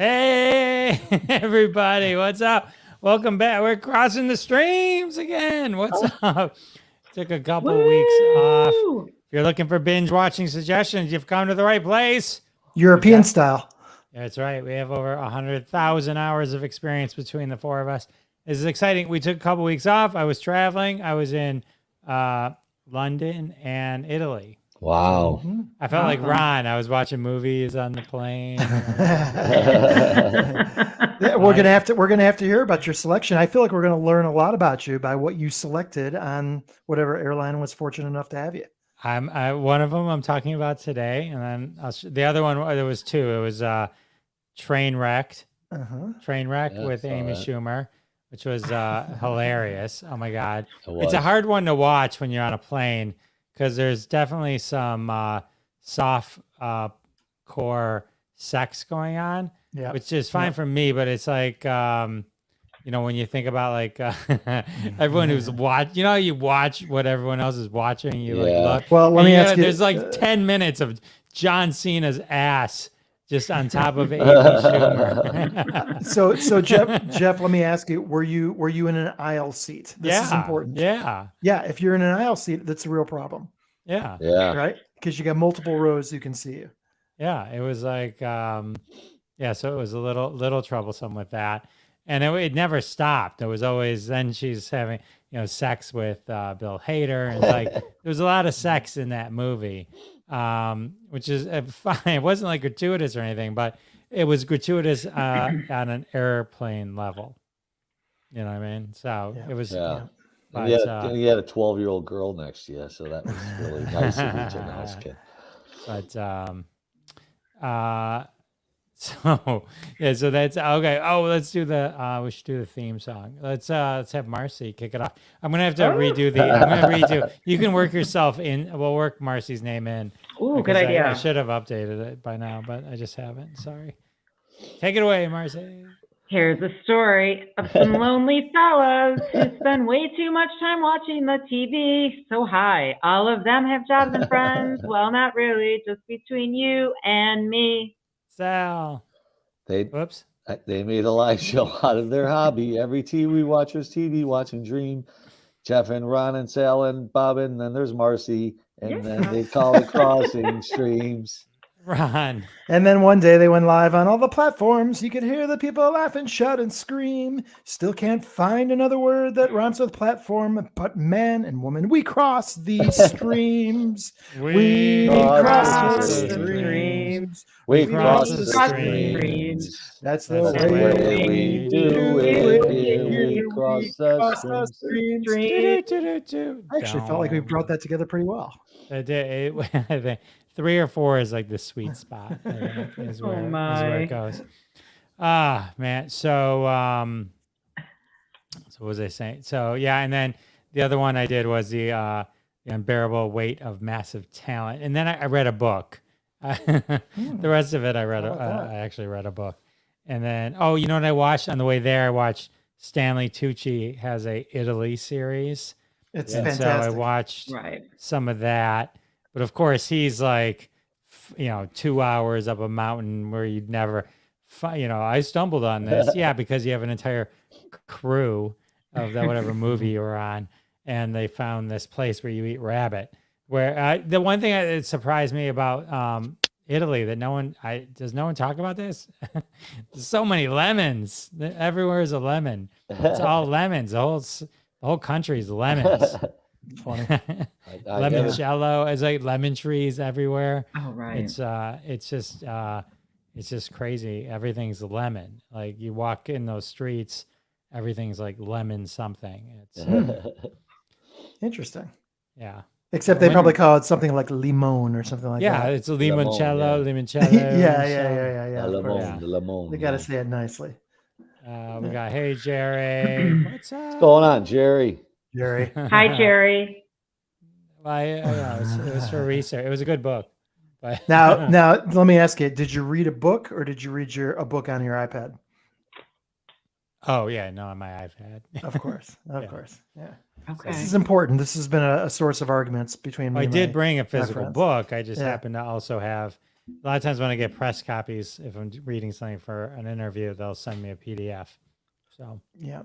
Hey, everybody, what's up? Welcome back. We're crossing the streams again. What's up? Took a couple weeks off. If you're looking for binge watching suggestions, you've come to the right place. European style. That's right. We have over 100,000 hours of experience between the four of us. This is exciting. We took a couple weeks off. I was traveling. I was in London and Italy. Wow. I felt like Ron. I was watching movies on the plane. Yeah, we're gonna have to hear about your selection. I feel like we're gonna learn a lot about you by what you selected on whatever airline was fortunate enough to have you. One of them I'm talking about today, and then the other one, there was two. It was Trainwrecked with Amy Schumer, which was hilarious. Oh my God. It's a hard one to watch when you're on a plane because there's definitely some soft core sex going on, which is fine for me, but it's like, when you think about like everyone who's you watch what everyone else is watching, you look. Well, let me ask you. There's like 10 minutes of John Cena's ass just on top of Amy Schumer. So Jeff, let me ask you: Were you in an aisle seat? This is important. Yeah. If you're in an aisle seat, that's a real problem. Yeah. Right? Because you got multiple rows you can see you. Yeah, it was like, so it was a little troublesome with that. And it never stopped. It was always, then she's having, sex with Bill Hader. And like, there was a lot of sex in that movie, which is fine. It wasn't like gratuitous or anything, but it was gratuitous on an airplane level. You know what I mean? So it was. Yeah. But, you had a 12-year-old girl next to you, so that was really nice of you to know. But so that's okay. Oh, let's do we should do the theme song. Let's have Marcy kick it off. I'm gonna have to redo. You can work yourself in. We'll work Marcy's name in. Ooh, good idea. I should have updated it by now, but I just haven't. Sorry. Take it away, Marcy. Here's a story of some lonely fellas who spend way too much time watching the TV. So hi, all of them have jobs and friends. Well, not really, just between you and me. Sal. They made a live show out of their hobby. Every TV watcher's TV watching dream. Jeff and Ron and Sal and Bob, and then there's Marcy, and then they call it Crossing Streams. Ron. And then one day they went live on all the platforms. You could hear the people laugh and shout and scream. Still can't find another word that rhymes with platform, but man and woman, we cross these streams. We cross the streams. We cross the streams. That's the way we do it. We cross the streams. I actually felt like we brought that together pretty well. I did. I think 3 or 4 is like the sweet spot. I think, is where it goes. Man. So what was I saying? So and then the other one I did was the Unbearable Weight of Massive Talent, and then I read a book. The rest of it I actually read a book, and then you know what I watched on the way there? I watched Stanley Tucci has a Italy series. It's fantastic. So I watched some of that. But of course, he's like, 2 hours up a mountain where you'd never, I stumbled on this. Yeah, because you have an entire crew of that whatever movie you were on, and they found this place where you eat rabbit. Where the one thing that surprised me about Italy that does no one talk about this? There's so many lemons. Everywhere is a lemon. It's all lemons. The whole country is lemons. Funny. Limoncello. It's like lemon trees everywhere. Oh, right. It's just crazy. Everything's lemon. Like you walk in those streets, everything's like lemon something. It's interesting. Yeah. Except they probably call it something like limone or something like that. Yeah, it's a limoncello. Yeah. Limone. They got to say it nicely. We got, hey, Jerry. What's up? What's going on, Jerry? Hi, Jerry. It was for research. It was a good book. But now, let me ask you: did you read a book, or did you read a book on your iPad? Oh yeah, no, on my iPad. Of course. Yeah. Okay. This is important. This has been a source of arguments between me. I did bring a physical book. I just happen to also have a lot of times when I get press copies, if I'm reading something for an interview, they'll send me a PDF. So Yeah.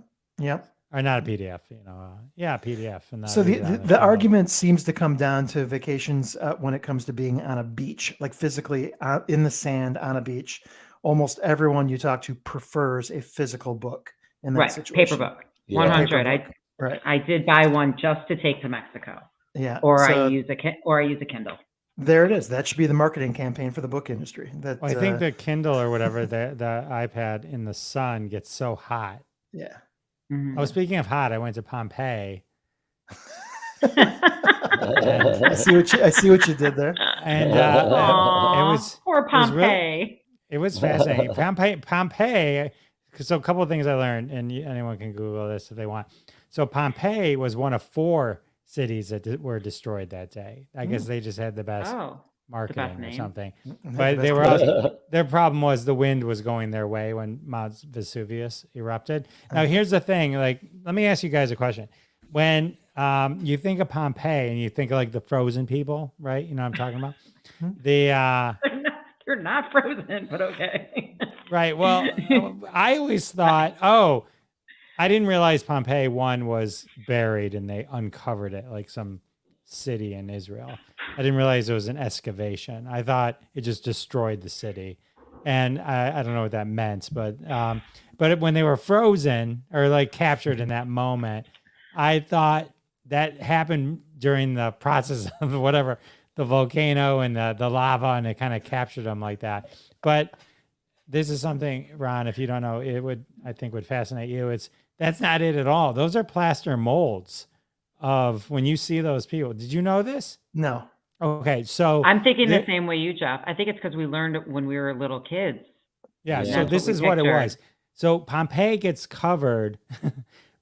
or not a PDF, a PDF. And So read it on the show. argument seems to come down to vacations when it comes to being on a beach, like physically in the sand on a beach. Almost everyone you talk to prefers a physical book in that Right, situation. paper book. Yeah. 100. Paper book. Right. I did buy one just to take to Mexico, Yeah. or so I use a Kindle. there it is. That should be the marketing campaign for the book industry. That Well, I think the Kindle or whatever, the iPad in the sun gets so hot. yeah. Mhm. Oh, speaking of hot, I went to Pompeii. I see what you did there. And Aw, it was poor Pompeii. it was fascinating. Pompeii. So a couple of things I learned, and anyone can Google this if they want. So Pompeii was one of 4 cities that were destroyed that day. I guess they just had the best marketing or name. something. That's But the they best were question. their problem was the wind was going their way when Mount Vesuvius erupted. Now here's the thing. Like, let me ask you guys a question. When you think of Pompeii and you think of like the frozen people, right? You know what I'm talking about? You're not frozen, but okay. Right. Well, I always thought, I didn't realize Pompeii 1 was buried and they uncovered it like some city in Israel. I didn't realize it was an excavation. I thought it just destroyed the city. And I don't know what that meant, but when they were frozen or like captured in that moment, I thought that happened during the process of whatever, the volcano and the lava, and it kind of captured them like that. But this is something, Ron, if you don't know, I think would fascinate you. That's not it at all. Those are plaster molds of when you see those people. Did you know this? No. Okay, so I'm thinking the same way you, Jeff. I think it's because we learned it when we were little kids. Yeah, Yeah. so this is what it was. So Pompeii gets covered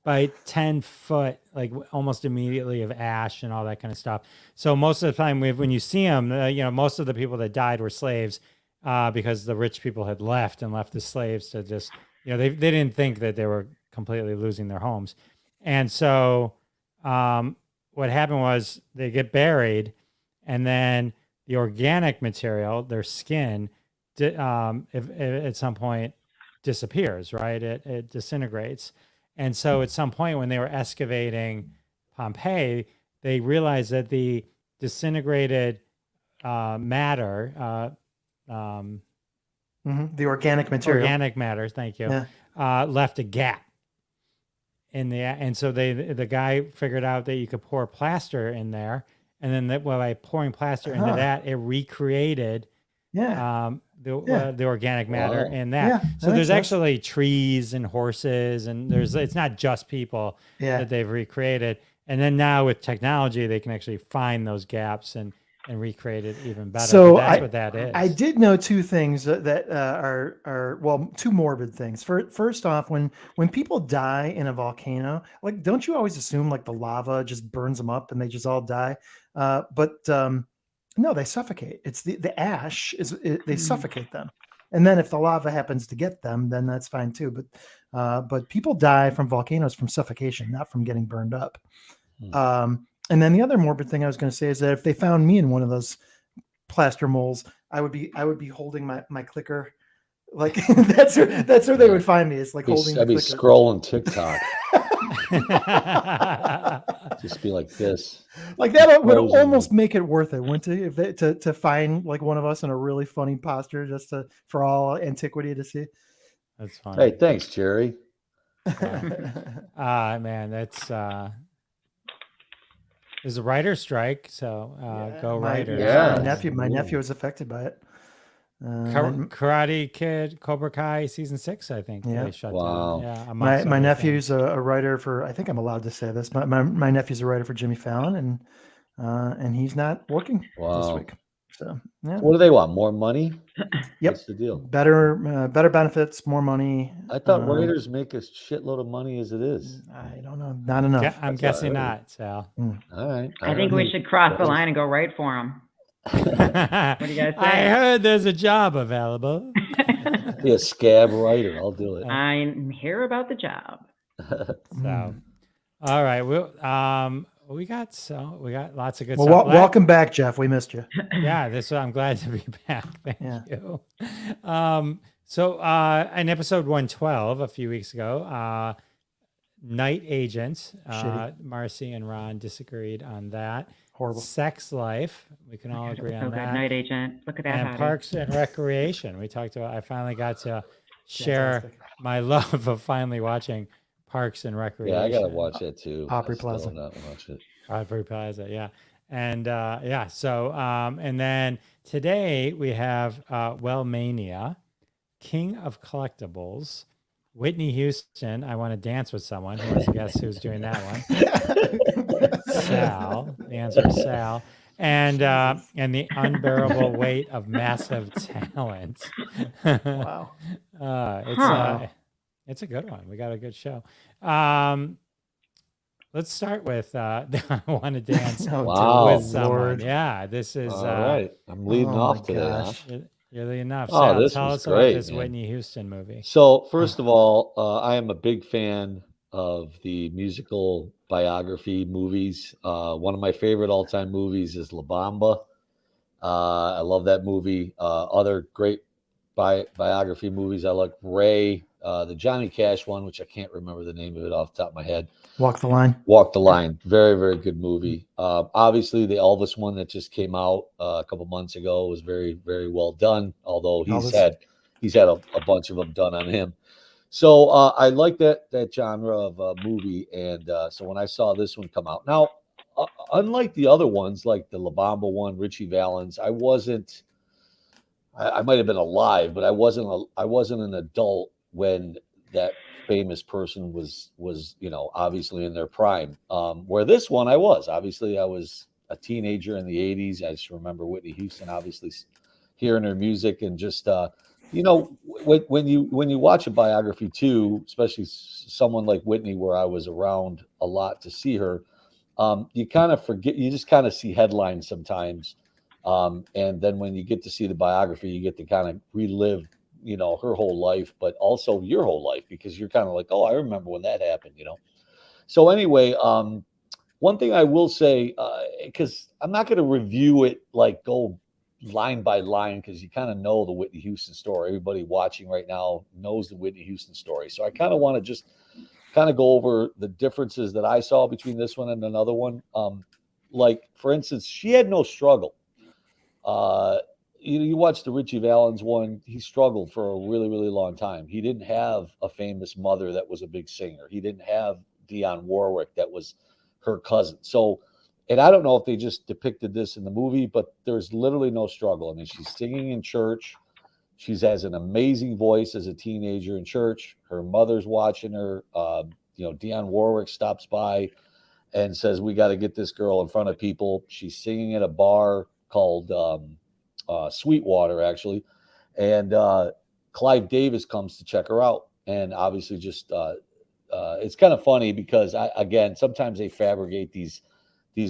by 10 foot, like almost immediately, of ash and all that kind of stuff. So most of the time when you see them, most of the people that died were slaves because the rich people had left the slaves to just, they didn't think that they were completely losing their homes. And so what happened was they get buried, and then the organic material, their skin, if at some point disappears, right? It disintegrates. And so at some point when they were excavating Pompeii, they realized that the disintegrated matter, the organic material, thank you, left a gap in and so the guy figured out that you could pour plaster in there, and then by pouring plaster into that, it recreated the organic matter in that. Yeah, so there's actually trees and horses, and it's not just people that they've recreated. And then now with technology, they can actually find those gaps and recreate it even better. So that's what that is. I did know 2 things that are 2 morbid things. First off, when people die in a volcano, like, don't you always assume like the lava just burns them up and they just all die? But no, they suffocate. It's the ash they suffocate them, and then if the lava happens to get them, then that's fine too. But people die from volcanoes from suffocation, not from getting burned up. And then the other morbid thing I was going to say is that if they found me in one of those plaster molds, I would be holding my clicker, like that's where they would find me. It's like holding. I'd be scrolling TikTok. Just be like this. Like that would almost make it worth it, wouldn't it? To find like one of us in a really funny posture, just for all antiquity to see. That's fine. Hey, thanks, Jerry. Man, that's there's a writer's strike, so go writers. My nephew was affected by it. Karate Kid, Cobra Kai season 6, I think. They shut down. Yeah, my nephew's a writer for. I think I'm allowed to say this. My nephew's a writer for Jimmy Fallon, and he's not working this week. So what do they want? More money? Yep. What's the deal? Better benefits, more money. I thought writers make a shitload of money as it is. I don't know, not enough. I'm guessing not. So all right. I think we should cross the line and go write for them. What do you guys say? I heard there's a job available. Be a scab writer. I'll do it. I'm here about the job. So, all right. Well, we got lots of good Well, stuff. welcome back, Jeff. We missed you. Yeah, I'm glad to be back. Thank Yeah. you. So in episode 112 a few weeks ago, Night Agent, Shitty. Marcy and Ron disagreed on that. Horrible. Sex Life, we can all agree on So good. that. Night Agent. Look at that. And hottie. Parks and Recreation. We talked about. I finally got to share Fantastic. my love of finally watching Parks and Recreation. Yeah, I gotta watch that too. Opry I still Plaza. have not watched it. Opry Plaza, yeah. And yeah, so and then today we have Wellmania, King of Collectibles, Whitney Houston, I Want to Dance with Someone. Who wants to guess who's doing that one? Sal. The answer is Sal. And the unbearable weight of massive talent. Wow. It's a good one. We got a good show. Let's start with I Want to Dance Wow. with Someone. Lord. Yeah, this is All right. I'm leading Oh, off my today, huh? gosh. you're the enough. Oh, Sal, this tell was us about great, this man. Whitney Houston movie. So, first of all, I am a big fan of the musical biography movies. One of my favorite all-time movies is La Bamba. I love that movie. Other great biography movies, I like Ray, the Johnny Cash one, which I can't remember the name of it off the top of my head. Walk the Line. Walk the Line. Very, very good movie. Obviously, the Elvis one that just came out a couple months ago was very, very well done, although he's Elvis. had a bunch of them done on him. So I like that genre of movie. And so when I saw this one come out, now, unlike the other ones, like the La Bamba one, Richie Valens, I might have been alive, but I wasn't an adult when that famous person was obviously in their prime. Where this one I was a teenager in the 80s. I just remember Whitney Houston, obviously hearing her music and just when you watch a biography too, especially someone like Whitney, where I was around a lot to see her, you kind of forget. You just kind of see headlines sometimes, and then when you get to see the biography, you get to kind of relive her whole life, but also your whole life, because you're kind of like, oh, I remember when that happened, So anyway, one thing I will say, because I'm not going to review it, like go line by line, because you kind of know the Whitney Houston story. Everybody watching right now knows the Whitney Houston story. So I kind of want to just kind of go over the differences that I saw between this one and another one. Like, for instance, she had no struggle. You watch the Richie Valens one, he struggled for a really, really long time. He didn't have a famous mother that was a big singer. He didn't have Dionne Warwick that was her cousin. So, and I don't know if they just depicted this in the movie, but there's literally no struggle. I mean, she's singing in church. She has an amazing voice as a teenager in church. Her mother's watching her. Dionne Warwick stops by and says, we got to get this girl in front of people. She's singing at a bar called Sweetwater, actually. And Clive Davis comes to check her out. And obviously just it's kind of funny because, sometimes they fabricate these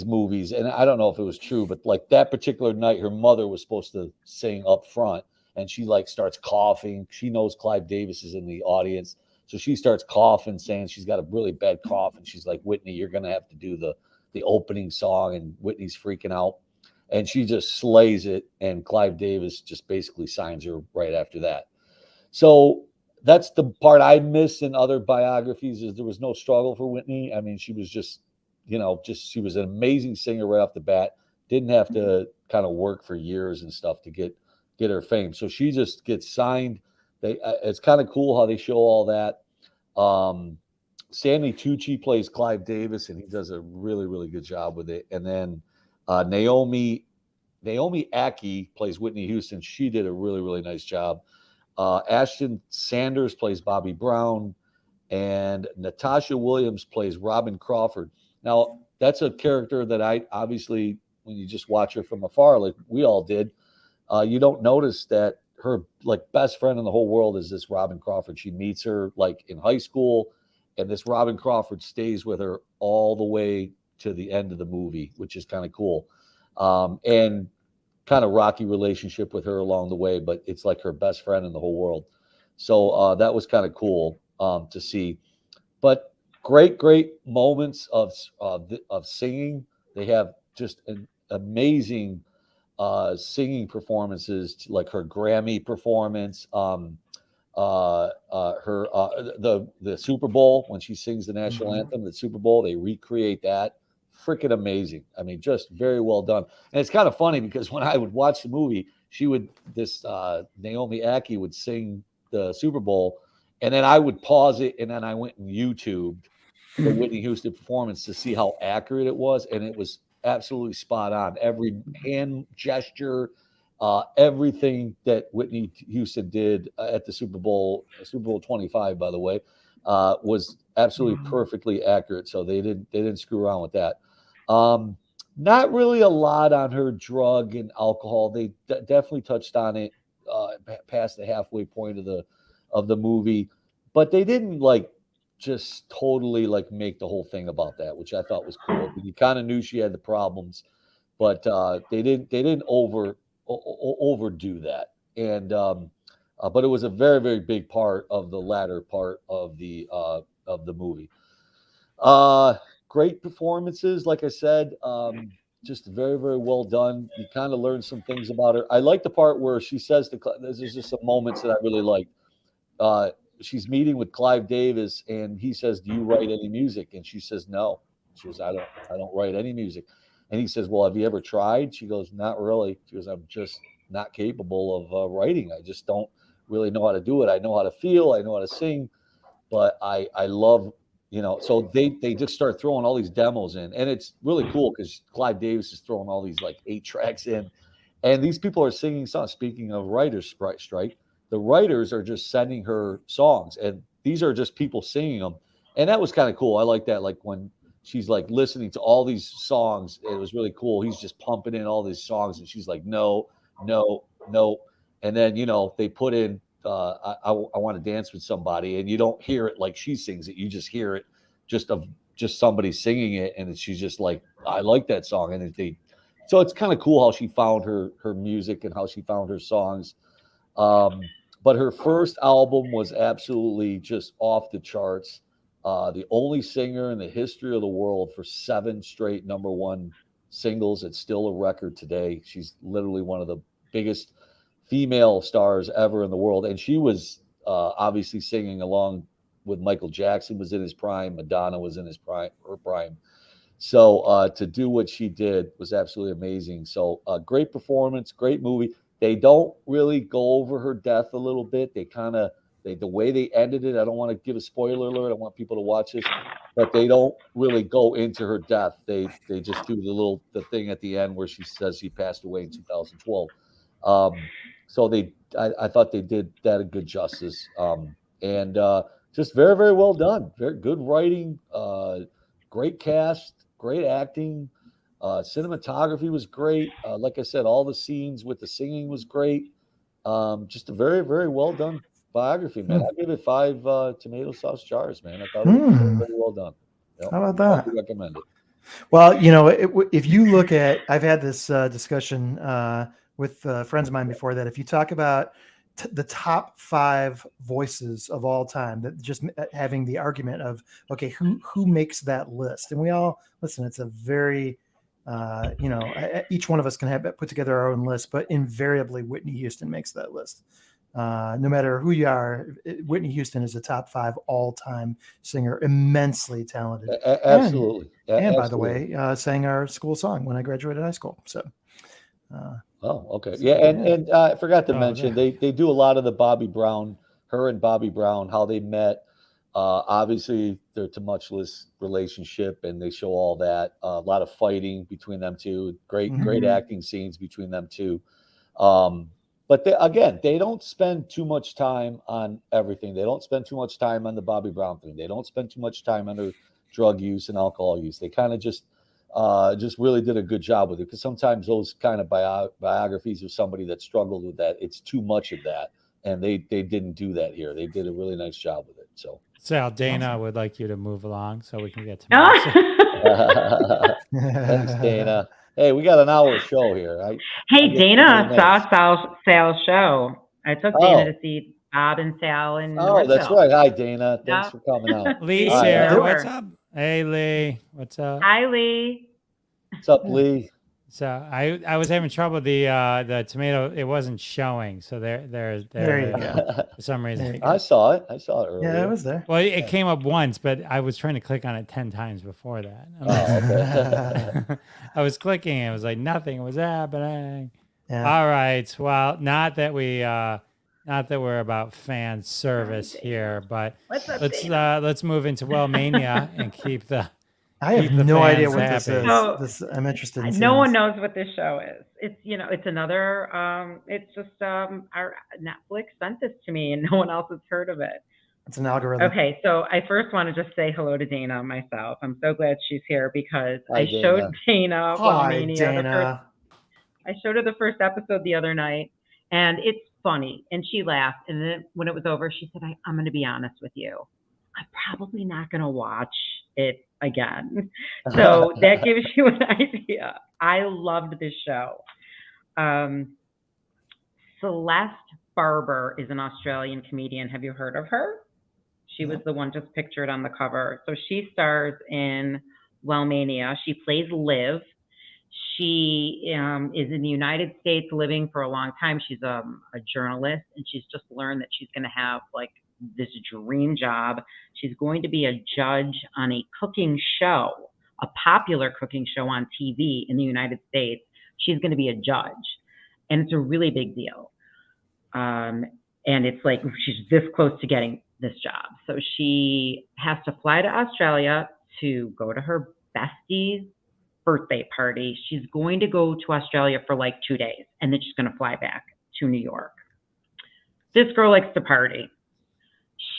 movies. And I don't know if it was true, but like that particular night, her mother was supposed to sing up front. And she like starts coughing. She knows Clive Davis is in the audience. So she starts coughing, saying she's got a really bad cough. And she's like, Whitney, you're going to have to do the opening song. And Whitney's freaking out. And she just slays it. And Clive Davis just basically signs her right after that. So that's the part I miss in other biographies, is there was no struggle for Whitney. I mean, she was just she was an amazing singer right off the bat. Didn't have to kind of work for years and stuff to get her fame. So she just gets signed. It's kind of cool how they show all that. Stanley Tucci plays Clive Davis, and he does a really, really good job with it. And then Naomi Ackie plays Whitney Houston. She did a really, really nice job. Ashton Sanders plays Bobby Brown, and Natasha Williams plays Robin Crawford. Now, that's a character that I obviously, when you just watch her from afar, like we all did, you don't notice that her like best friend in the whole world is this Robin Crawford. She meets her like in high school, and this Robin Crawford stays with her all the way to the end of the movie, which is kind of cool. And kind of rocky relationship with her along the way, but it's like her best friend in the whole world. So that was kind of cool to see. But great moments of singing. They have just an amazing singing performances, like her Grammy performance, her the Super Bowl when she sings the national anthem, the Super Bowl, they recreate that. Freaking amazing. I mean, just very well done. And it's kind of funny because when I would watch the movie, Naomi Ackie would sing the Super Bowl, and then I would pause it, and then I went and YouTubed the Whitney Houston performance to see how accurate it was, and it was absolutely spot on. Every hand gesture, everything that Whitney Houston did at the Super Bowl 25, by the way, was absolutely perfectly accurate. So they didn't screw around with that. Not really a lot on her drug and alcohol. They definitely touched on it past the halfway point of the movie, but they didn't like just totally like make the whole thing about that, which I thought was cool. You kind of knew she had the problems, but they didn't overdo that. And but it was a very, very big part of the latter part of the movie. Great performances, like I said, just very, very well done. You kind of learn some things about her. I like the part where she says there's just some moments that I really like. She's meeting with Clive Davis, and he says, "Do you write any music?" And she says, "No." She goes, "I don't write any music." And he says, "Well, have you ever tried?" She goes, "Not really." She goes, "I'm just not capable of writing. I just don't really know how to do it. I know how to feel. I know how to sing, but I love." So they just start throwing all these demos in, and it's really cool because Clive Davis is throwing all these like 8 tracks in, and these people are singing songs. Speaking of writers' strike, the writers are just sending her songs, and these are just people singing them, and that was kind of cool. I like that, like when she's like listening to all these songs, it was really cool. He's just pumping in all these songs, and she's like, no, no, no, and then they put in. I want to dance with somebody, and you don't hear it like she sings it. You just hear it just somebody singing it, and she's just like, I like that song. And so it's kind of cool how she found her music and how she found her songs. But her first album was absolutely just off the charts. The only singer in the history of the world for 7 straight #1 singles. It's still a record today. She's literally one of the biggest female stars ever in the world, and she was obviously singing along with Michael Jackson was in his prime, Madonna was in her prime. So to do what she did was absolutely amazing. So great performance, great movie. They don't really go over her death a little bit. The way they ended it, I don't want to give a spoiler alert. I want people to watch this, but they don't really go into her death. They just do the thing at the end where she says she passed away in 2012. So I thought they did that a good justice. And just very, very well done. Very good writing, great cast, great acting. Cinematography was great. Like I said, all the scenes with the singing was great. Just a very, very well done biography, man. I give it 5 tomato sauce jars, man. I thought it was very, very well done. Yep. How about that? I recommend it. Well, if you look at, I've had this discussion with friends of mine before, that if you talk about the top 5 voices of all time, that just having the argument of, okay, who makes that list? And we all listen, it's a very, each one of us can put together our own list, but invariably Whitney Houston makes that list. No matter who you are, Whitney Houston is a top 5 all-time singer, immensely talented. Absolutely. And by the way, sang our school song when I graduated high school. So. Okay. Yeah, and I forgot to mention they do a lot of the Bobby Brown, her and Bobby Brown, how they met. Obviously, their tumultuous relationship, and they show all that. A lot of fighting between them two. Great acting scenes between them two. But they don't spend too much time on everything. They don't spend too much time on the Bobby Brown thing. They don't spend too much time on her drug use and alcohol use. They kind of just really did a good job with it, because sometimes those kind of biographies of somebody that struggled with that, it's too much of that, and they didn't do that here. They did a really nice job with it. So Sal, Dana would like you to move along so we can get to Melissa. Thanks, Dana. Hey, we got an hour show here. Dana saw Sal's show. I took Dana to see Bob and Sal and Oh, that's Northville. right. Hi, Dana. Thanks Yeah. for coming out. Lee's Hi, here. Sure. What's up? Hey, Lee. What's up? Hi, Lee. What's up, Lee? So I was having trouble. The tomato, it wasn't showing. So there you go. for some There you reason. go. I saw it. I saw it earlier. Yeah, it was there. Well, it came up once, but I was trying to click on it 10 times before that. Oh, okay. I was clicking. It was like nothing was happening. Yeah. All right. Well, not that we're about fan service here, but What's up, let's move into Wellmania and keep the. I have Keep the no idea fans what this happy. is. I'm interested in No seeing one this. knows what this show is. It's it's another. It's just our Netflix sent this to me, and no one else has heard of it. It's an algorithm. Okay, so I first want to just say hello to Dana myself. I'm so glad she's here because Hi, I showed Dana Hi, Wellmania. Dana. I showed her the first episode the other night, and it's funny, and she laughed. And then when it was over, she said, "I'm going to be honest with you. I'm probably not going to watch it again." So that gives you an idea. I loved this show. Celeste Barber is an Australian comedian. Have you heard of her? She was the one just pictured on the cover. So she stars in Wellmania. She plays Liv. She is in the United States living for a long time. She's a journalist, and she's just learned that she's going to have like this dream job. She's going to be a judge on a cooking show, a popular cooking show on TV in the United States. She's going to be a judge, and it's a really big deal. And it's like she's this close to getting this job. So she has to fly to Australia to go to her bestie's birthday party. She's going to go to Australia for like 2 days, and then she's going to fly back to New York. This girl likes to party.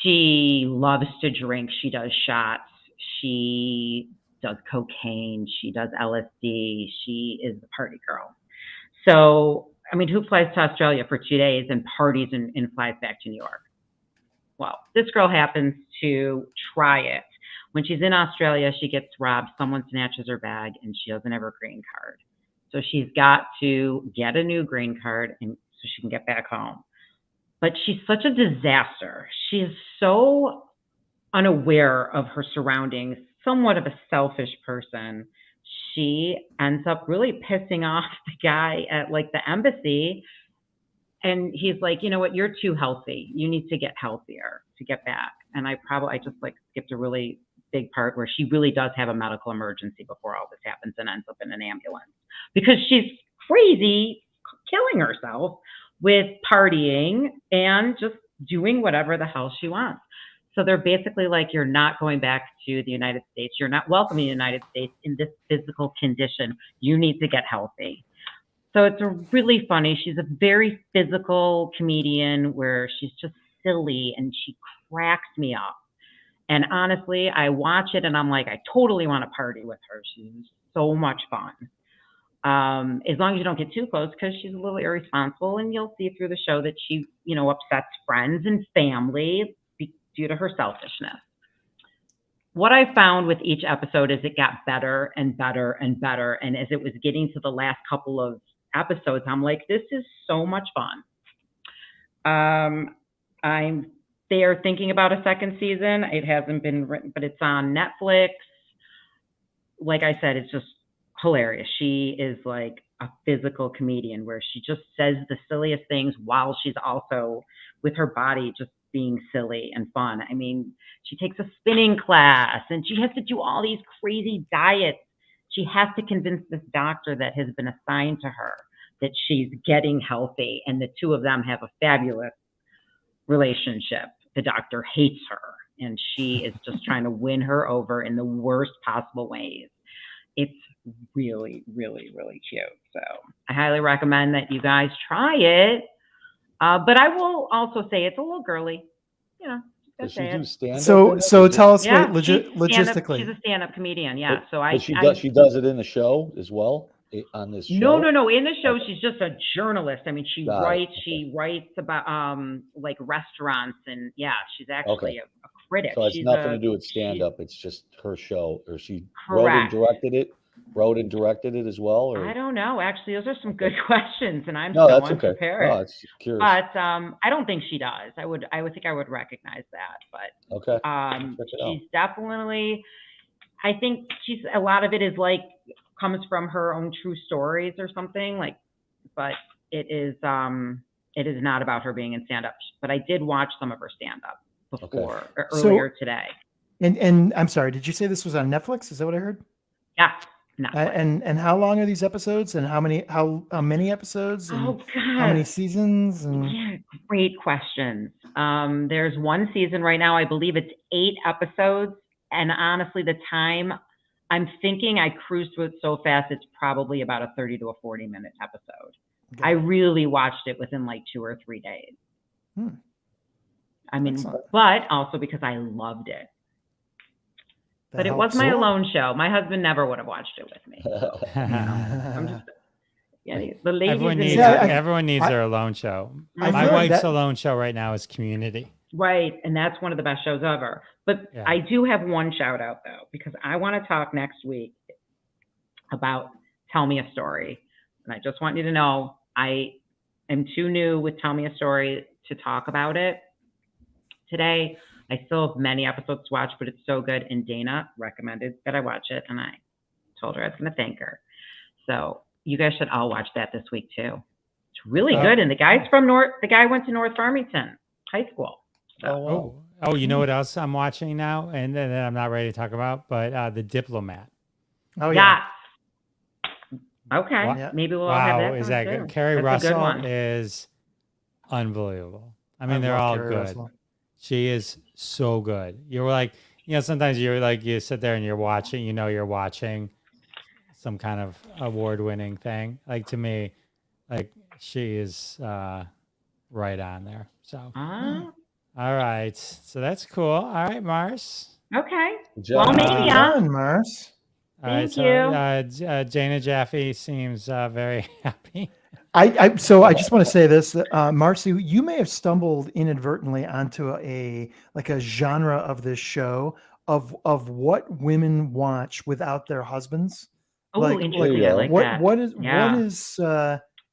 She loves to drink. She does shots. She does cocaine. She does LSD. She is the party girl. So, I mean, who flies to Australia for 2 days and parties and flies back to New York? Well, this girl happens to try it. When she's in Australia, she gets robbed. Someone snatches her bag, and she doesn't have her green card. So she's got to get a new green card and so she can get back home. But she's such a disaster. She is so unaware of her surroundings, somewhat of a selfish person. She ends up really pissing off the guy at like the embassy. And he's like, you know what, you're too healthy. You need to get healthier to get back. And I just like skipped a really big part where she really does have a medical emergency before all this happens and ends up in an ambulance because she's crazy, killing herself with partying and just doing whatever the hell she wants. So they're basically like, you're not going back to the United States. You're not welcome in the United States in this physical condition. You need to get healthy. So it's really funny. She's a very physical comedian where she's just silly and she cracks me up. And honestly, I watch it and I'm like, I totally want to party with her. She's so much fun. As long as you don't get too close, because she's a little irresponsible, and you'll see through the show that she, upsets friends and family due to her selfishness. What I found with each episode is it got better and better and better. And as it was getting to the last couple of episodes, I'm like, this is so much fun. They are thinking about a second season. It hasn't been written, but it's on Netflix. Like I said, it's just hilarious. She is like a physical comedian where she just says the silliest things while she's also with her body just being silly and fun. I mean, she takes a spinning class and she has to do all these crazy diets. She has to convince this doctor that has been assigned to her that she's getting healthy, and the two of them have a fabulous relationship. The doctor hates her, and she is just trying to win her over in the worst possible ways. It's really, really, really cute. So I highly recommend that you guys try it. But I will also say it's a little girly. Does she do stand-up? So tell us, yeah, logistically. She's a stand-up comedian. Yeah. She does it in the show as well on this show. No. In the show, she's just a journalist. I mean, she writes. Okay. She writes about like restaurants, and yeah, she's actually a critic. So it's nothing to do with stand-up. It's just her show, or she wrote Correct. and directed it. wrote and directed it as well? Or I don't know. Actually, those are some good questions, and I'm no, so that's okay. unprepared. No, it's curious. But I don't think she does. I would think I would recognize that. But Okay. she's definitely. I think a lot of it is like comes from her own true stories or something like. But it is not about her being in stand up. But I did watch some of her stand up before or earlier today. And I'm sorry, did you say this was on Netflix? Is that what I heard? Yeah. Netflix. And how long are these episodes? And how many episodes? And oh God. how many seasons? And yeah, great questions. There's one season right now. I believe it's 8 episodes. And honestly, the time I'm thinking I cruised through it so fast, it's probably about a 30 to a 40-minute episode. I really watched it within like 2 or 3 days. I mean, Excellent. but also because I loved it. But it was my alone show. My husband never would have watched it with me. So, I'm just, the ladies. Everyone needs their alone show. My wife's alone show right now is Community. Right, and that's one of the best shows ever. But I do have one shout out though, because I want to talk next week about Tell Me a Story. And I just want you to know I am too new with Tell Me a Story to talk about it today. I still have many episodes to watch, but it's so good. And Dana recommended that I watch it, and I told her I was going to thank her. So you guys should all watch that this week too. It's really good. And the guy's from the guy went to North Farmington High School. So. Oh, you know what else I'm watching now? And then I'm not ready to talk about, but The Diplomat. Oh, yeah. Okay. Wow. Maybe we'll all have that. Is that good? Carrie Russell is unbelievable. I mean, they're all good. Russell. She is so good. You're like, sometimes you're like, you sit there and you're watching, you're watching some kind of award-winning thing. Like, to me, like, she is right on there. So, all right. So that's cool. All right, Mars. Okay. Wellmania. Mars. All right. So Jana Jaffe seems very happy. So I just want to say this, Marcy, you may have stumbled inadvertently onto a genre of this show of what women watch without their husbands. Interesting. I like that. What is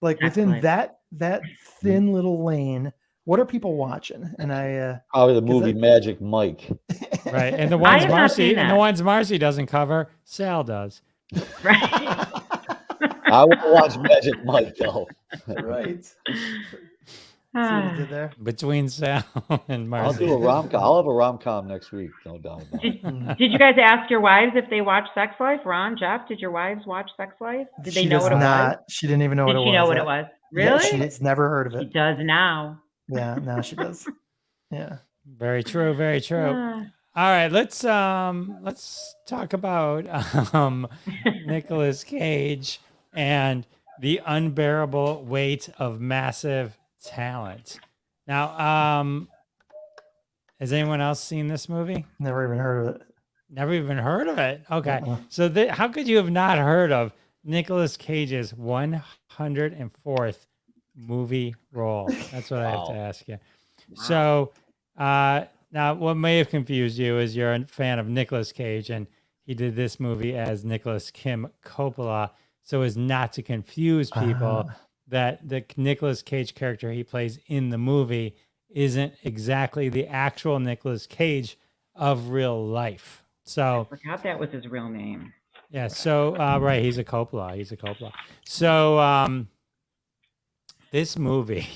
like within that thin little lane? What are people watching? And probably the movie Magic Mike. Right, and the ones Marcy doesn't cover, Sal does. Right. I will watch Magic Mike though. Right. See what you did there? Between Sal and Marcy. I'll do a rom-com. I'll have a rom-com next week. No doubt about it. Did you guys ask your wives if they watch Sex Life? Ron, Jeff, did your wives watch Sex Life? Did they know what it was? She didn't even know what it was. Did she know what it was? Really? Yeah, she's never heard of it. She does now. Yeah, now she does. Yeah. Very true. Very true. All right, let's talk about Nicolas Cage and the unbearable weight of massive talent. Now, has anyone else seen this movie? Never even heard of it. Never even heard of it. Okay, so how could you have not heard of Nicolas Cage's 104th movie role? That's what I have to ask you. Wow. So now what may have confused you is you're a fan of Nicolas Cage, and he did this movie as Nicholas Kim Coppola, so as not to confuse people that the Nicolas Cage character he plays in the movie isn't exactly the actual Nicolas Cage of real life. So I forgot that was his real name. Yeah, so right, he's a Coppola. So this movie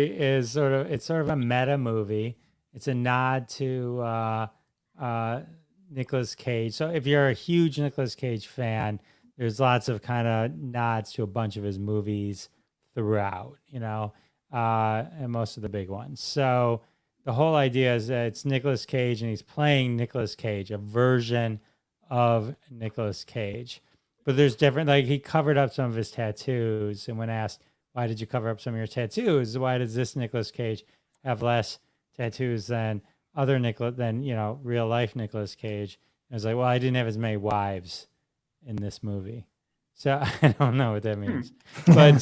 is sort of a meta movie. It's a nod to Nicolas Cage. So if you're a huge Nicolas Cage fan, there's lots of kind of nods to a bunch of his movies throughout, and most of the big ones. So the whole idea is that it's Nicolas Cage and he's playing Nicolas Cage, a version of Nicolas Cage. But there's different, like he covered up some of his tattoos, and when asked, why did you cover up some of your tattoos? Why does this Nicolas Cage have less tattoos than real life Nicolas Cage? I was like, well, I didn't have as many wives in this movie. So I don't know what that means. But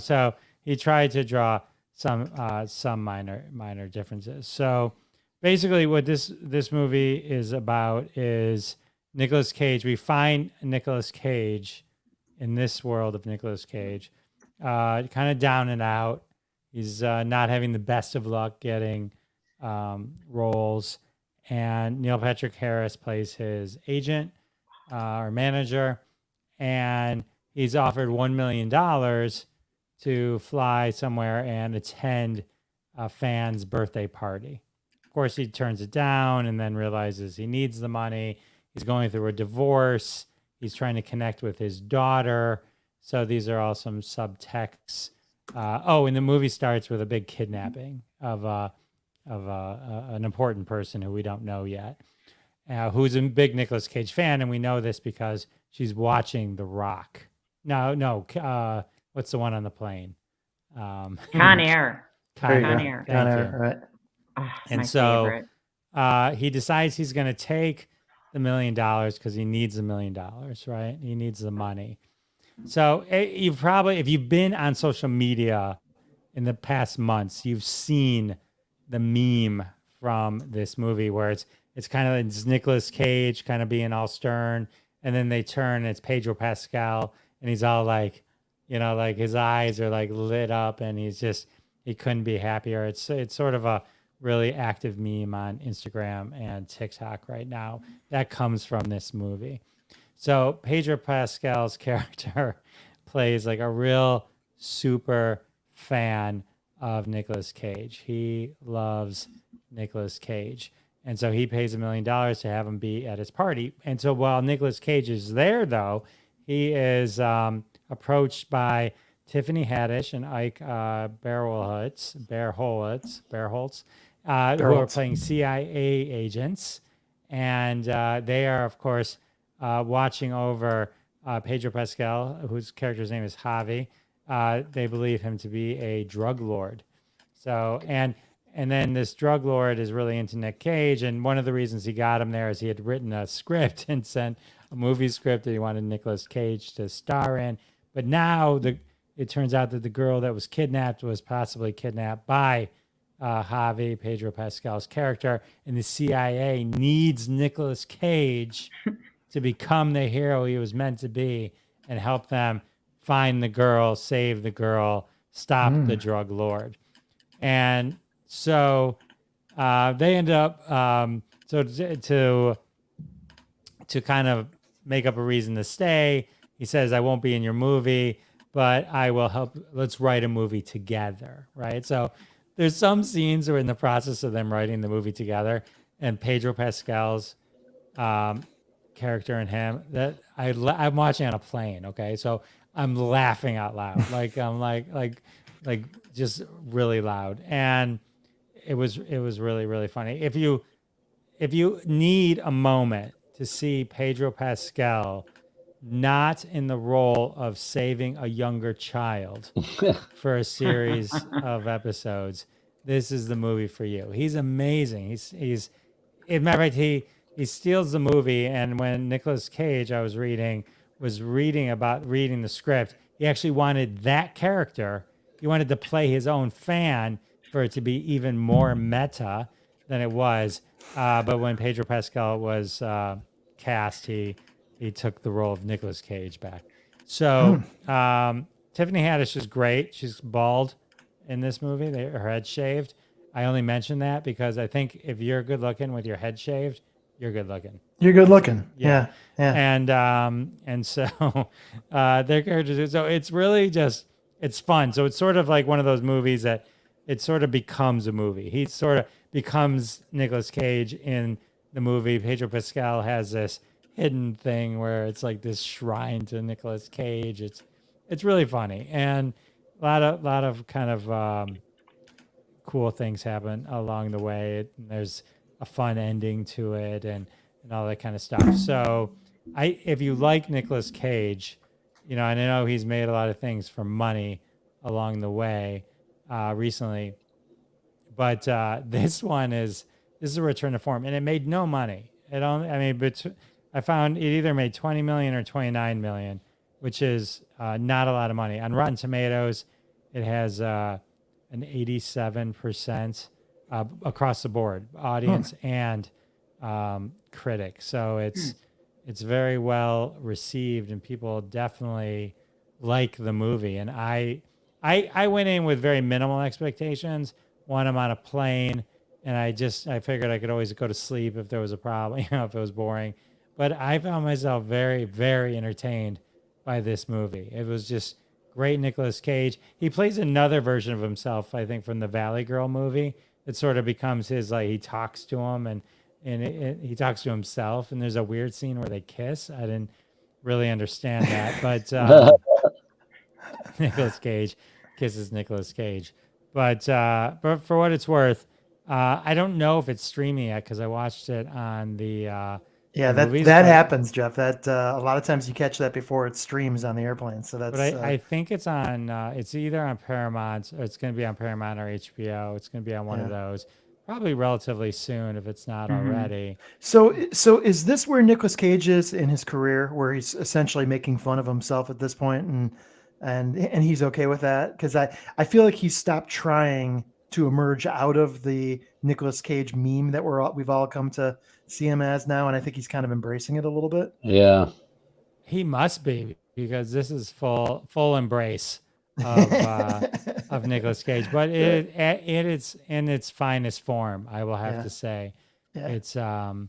so he tried to draw some minor differences. So basically what this movie is about is Nicolas Cage. We find Nicolas Cage in this world of Nicolas Cage, kind of down and out. He's not having the best of luck getting roles, and Neil Patrick Harris plays his agent or manager, and he's offered $1 million to fly somewhere and attend a fan's birthday party. Of course, he turns it down and then realizes he needs the money. He's going through a divorce. He's trying to connect with his daughter. So these are all some subtexts. And the movie starts with a big kidnapping of an important person who we don't know yet, who's a big Nicolas Cage fan, and we know this because she's watching The Rock. No, what's the one on the plane? Con Air. Con Air. Con Air, right. Oh, And my so favorite. he decides he's going to take the $1 million because he needs $1 million, right? He needs the money. So you've probably, if you've been on social media in the past months, you've seen the meme from this movie where it's kind of it's Nicolas Cage kind of being all stern, and then they turn and it's Pedro Pascal, and he's all like, like his eyes are like lit up, and he couldn't be happier. It's sort of a really active meme on Instagram and TikTok right now that comes from this movie. So Pedro Pascal's character plays like a real super fan of Nicolas Cage. He loves Nicolas Cage. And so he pays $1 million to have him be at his party. And so while Nicolas Cage is there, though, he is approached by Tiffany Haddish and Ike Barinholtz, who are playing CIA agents. And they are, of course, watching over Pedro Pascal, whose character's name is Javi. They believe him to be a drug lord. So, and then this drug lord is really into Nick Cage. And one of the reasons he got him there is he had written a script and sent a movie script that he wanted Nicolas Cage to star in. But now it turns out that the girl that was kidnapped was possibly kidnapped by Javi, Pedro Pascal's character, and the CIA needs Nicolas Cage to become the hero he was meant to be and help them find the girl, save the girl, stop the drug lord. And so they end up to kind of make up a reason to stay. He says, I won't be in your movie, but I will help. Let's write a movie together, right? So there's some scenes where in the process of them writing the movie together, and Pedro Pascal's character and him, that I'm watching on a plane, okay? So I'm laughing out loud, I'm like just really loud, and it was really, really funny. If you need a moment to see Pedro Pascal not in the role of saving a younger child for a series of episodes, this is the movie for you. He's amazing. He's as a matter of fact, he steals the movie. And when Nicolas Cage, was reading the script, he actually wanted that character. He wanted to play his own fan for it to be even more meta than it was. But when Pedro Pascal was cast, he took the role of Nicolas Cage back. So Tiffany Haddish is great. She's bald in this movie. Her head shaved. I only mention that because I think if you're good looking with your head shaved, you're good looking. You're good looking. Yeah. And so their characters. So it's really just, it's fun. So it's sort of like one of those movies that it sort of becomes a movie. He sort of becomes Nicolas Cage in the movie. Pedro Pascal has this hidden thing where it's like this shrine to Nicolas Cage. It's really funny, and a lot of kind of cool things happen along the way. There's a fun ending to it, and all that kind of stuff. So, if you like Nicolas Cage, and I know he's made a lot of things for money along the way recently, but this is a return to form, and it made no money. I found it either made 20 million or 29 million, which is not a lot of money. On Rotten Tomatoes, it has an 87% across the board, audience and critic. So it's very well received, and people definitely like the movie. And I went in with very minimal expectations. One, I'm on a plane, and I figured I could always go to sleep if there was a problem, if it was boring. But I found myself very, very entertained by this movie. It was just great. Nicolas Cage. He plays another version of himself, I think, from the Valley Girl movie. It sort of becomes his, like, he talks to him and he talks to himself. And there's a weird scene where they kiss. I didn't really understand that, but Nicolas Cage kisses Nicolas Cage. But for what it's worth, I don't know if it's streaming yet because I watched it on the movies, that but happens, Jeff. That a lot of times you catch that before it streams on the airplane. So that's. But I think it's on. It's either on Paramount, or it's going to be on Paramount or HBO. It's going to be on one of those, probably relatively soon if it's not already. So is this where Nicolas Cage is in his career, where he's essentially making fun of himself at this point, and he's okay with that? Because I feel like he's stopped trying to emerge out of the Nicolas Cage meme that we've all come to see him as now, and I think he's kind of embracing it a little bit. Yeah. He must be, because this is full embrace of Nicolas Cage, but it is in its finest form. I will have to say, it's on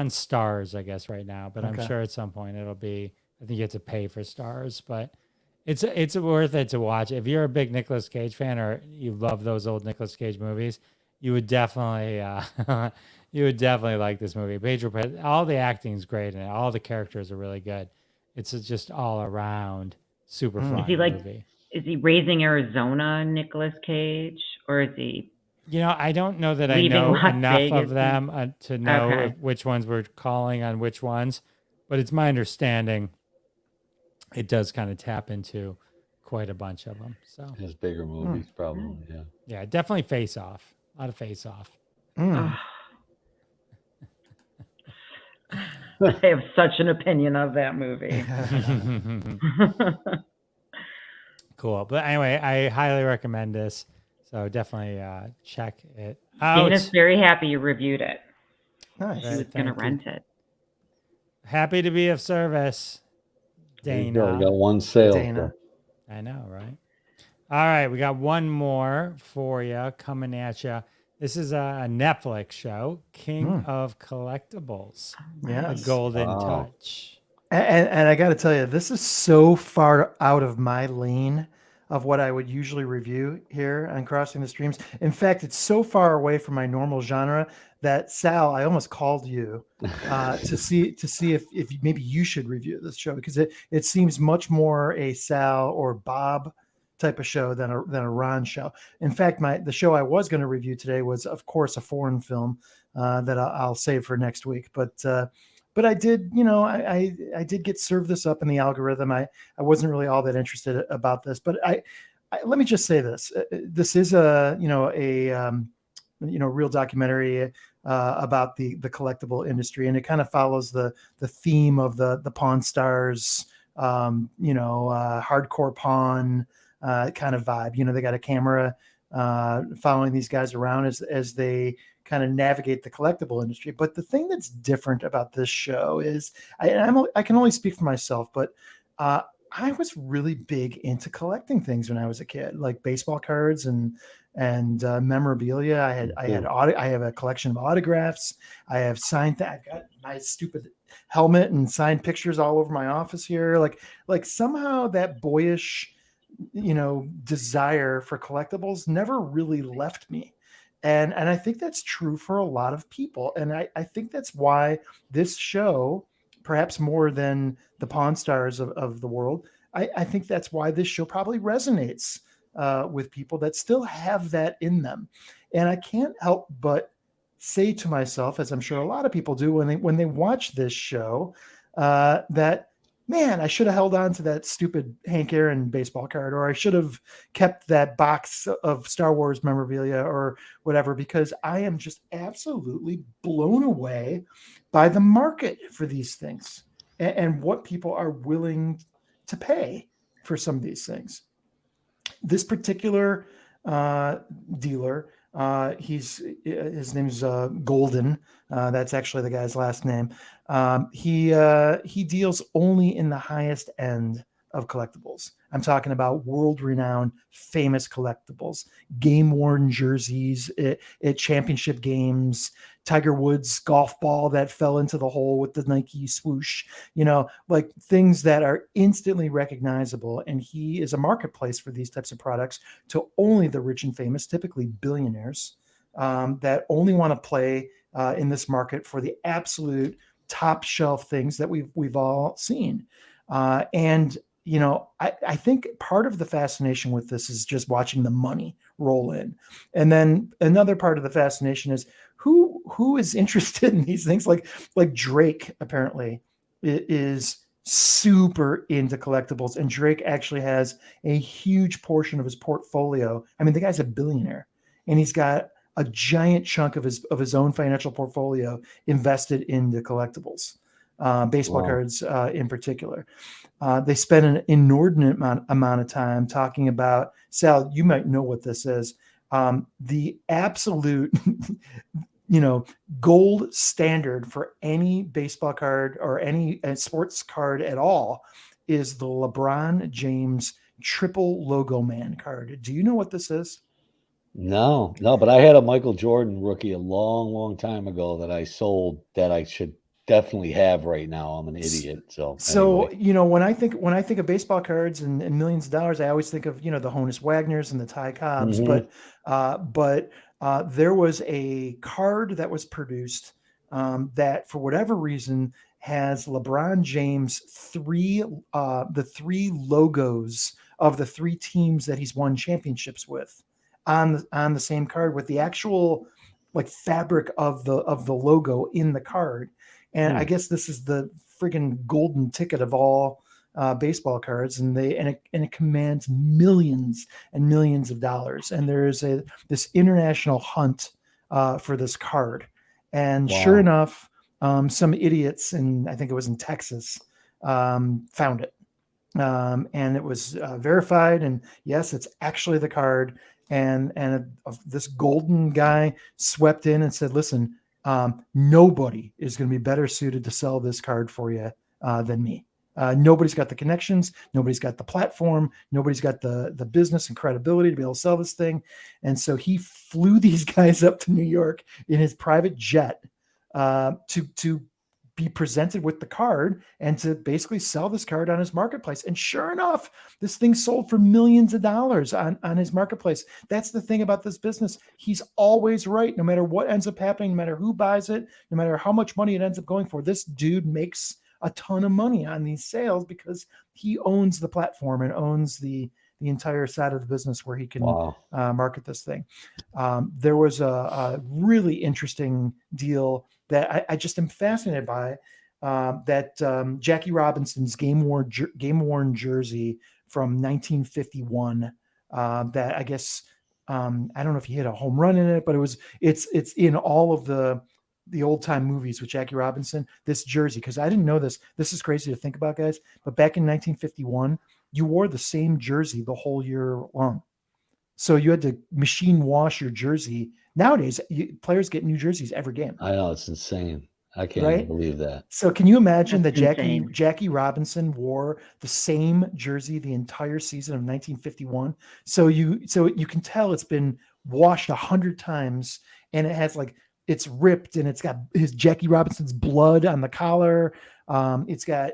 Stars, I guess, right now, but I'm sure at some point it'll be. I think you have to pay for Stars, but it's worth it to watch. If you're a big Nicolas Cage fan or you love those old Nicolas Cage movies, you would definitely like this movie. Pedro Pascal, all the acting is great, and all the characters are really good. It's just all around super fun movie. Is he Raising Arizona Nicolas Cage, or is he? I don't know that I know enough of them to know which ones we're calling on which ones, but it's my understanding it does kind of tap into quite a bunch of them. So his bigger movies, probably. Yeah, definitely Face Off. A lot of Face Off. I have such an opinion of that movie. Cool. But anyway, I highly recommend this. So definitely check it out. Dana's very happy you reviewed it. Nice. She was going to rent it. Happy to be of service, Dana. We got one sale. Dana. I know, right? All right, we got one more for you coming at you. This is a Netflix show, King of Collectibles. Yeah, The Golden Touch. And I got to tell you, this is so far out of my lane of what I would usually review here on Crossing the Streams. In fact, it's so far away from my normal genre that, Sal, I almost called you to see if maybe you should review this show, because it seems much more a Sal or Bob type of show than a Ron show. In fact, the show I was going to review today was, of course, a foreign film that I'll save for next week. But I did, I did get served this up in the algorithm. I wasn't really all that interested about this, but I let me just say this: this is a real documentary about the collectible industry, and it kind of follows the theme of the Pawn Stars, hardcore pawn kind of vibe. They got a camera following these guys around as they kind of navigate the collectible industry. But the thing that's different about this show is, I can only speak for myself, but I was really big into collecting things when I was a kid, like baseball cards and memorabilia. I have a collection of autographs. I have signed I've got my stupid helmet and signed pictures all over my office here. Like somehow that boyish, desire for collectibles never really left me. And I think that's true for a lot of people. And I think that's why this show, perhaps more than the Pawn Stars of the world, I think that's why this show probably resonates with people that still have that in them. And I can't help but say to myself, as I'm sure a lot of people do when they watch this show, that, man, I should have held on to that stupid Hank Aaron baseball card, or I should have kept that box of Star Wars memorabilia or whatever, because I am just absolutely blown away by the market for these things and what people are willing to pay for some of these things. This particular dealer His name's Golden. That's actually the guy's last name. He deals only in the highest end of collectibles. I'm talking about world-renowned, famous collectibles, game-worn jerseys at championship games, Tiger Woods golf ball that fell into the hole with the Nike swoosh, like things that are instantly recognizable. And he is a marketplace for these types of products to only the rich and famous, typically billionaires, that only want to play in this market for the absolute top shelf things that we've all seen. And I think part of the fascination with this is just watching the money roll in. And then another part of the fascination is who is interested in these things. Like Drake apparently is super into collectibles, and Drake actually has a huge portion of his portfolio. I mean, the guy's a billionaire, and he's got a giant chunk of his own financial portfolio invested in the collectibles, baseball cards in particular. They spend an inordinate amount of time talking about, Sal, you might know what this is, the absolute gold standard for any baseball card or any sports card at all is the LeBron James triple logo man card. Do you know what this is? No, but I had a Michael Jordan rookie a long, long time ago that I sold that I should definitely have right now. I'm an idiot. So anyway. When I think of baseball cards and millions of dollars, I always think of, the Honus Wagners and the Ty Cobbs, but there was a card that was produced that for whatever reason has LeBron James the three logos of the three teams that he's won championships with on the same card, with the actual like fabric of the logo in the card. And I guess this is the friggin' golden ticket of all baseball cards, and it commands millions and millions of dollars. And there is this international hunt for this card. And sure enough, some idiots I think it was in Texas, found it. And it was verified, and yes, it's actually the card. And this golden guy swept in and said, listen, nobody is going to be better suited to sell this card for you than me. Nobody's got the connections. Nobody's got the platform. Nobody's got the business and credibility to be able to sell this thing. And so he flew these guys up to New York in his private jet to be presented with the card and to basically sell this card on his marketplace. And sure enough, this thing sold for millions of dollars on his marketplace. That's the thing about this business. He's always right, no matter what ends up happening, no matter who buys it, no matter how much money it ends up going for. This dude makes a ton of money on these sales because he owns the platform and owns the entire side of the business where he can market this thing. There was a really interesting deal that I just am fascinated by, that Jackie Robinson's game-worn jersey from 1951, that I guess, I don't know if he hit a home run in it, but it's in all of the old time movies with Jackie Robinson, this jersey. Cause I didn't know this is crazy to think about, guys, but back in 1951, you wore the same jersey the whole year long. So you had to machine wash your jersey. Nowadays, players get new jerseys every game. I know, it's insane. I can't even believe that. So can you imagine that Jackie Robinson wore the same jersey the entire season of 1951? So you can tell it's been washed 100 times, and it has it's ripped, and it's got his Jackie Robinson's blood on the collar. It's got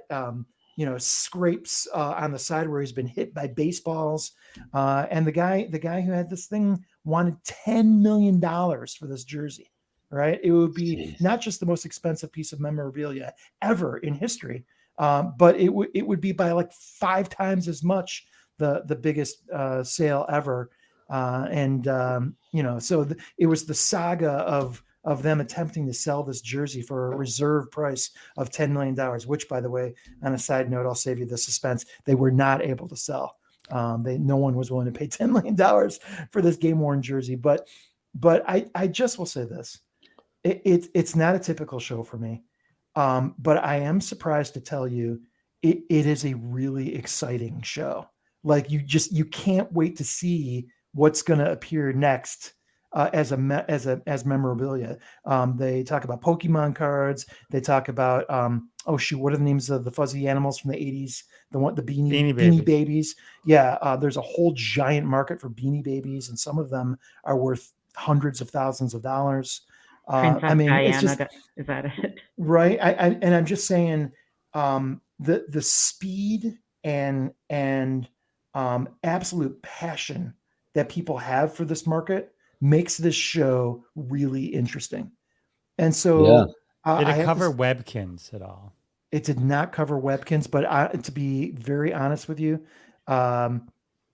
scrapes on the side where he's been hit by baseballs. And the guy who had this thing wanted $10 million for this jersey, right? It would be not just the most expensive piece of memorabilia ever in history, but it would be by 5 times as much the biggest sale ever. So it was the saga of them attempting to sell this jersey for a reserve price of $10 million, which, by the way, on a side note, I'll save you the suspense, they were not able to sell. No one was willing to pay $10 million for this game-worn jersey. But I just will say this. It's not a typical show for me. But I am surprised to tell you it is a really exciting show. You can't wait to see what's going to appear next as memorabilia. They talk about Pokemon cards. They talk about what are the names of the fuzzy animals from the 80s? The Beanie Babies. Yeah, there's a whole giant market for Beanie Babies, and some of them are worth hundreds of thousands of dollars. Princess Diana, it's just, is that it? right. I'm just saying, the speed and absolute passion that people have for this market makes this show really interesting. And so, did it cover Webkins at all? It did not cover Webkins, but to be very honest with you, and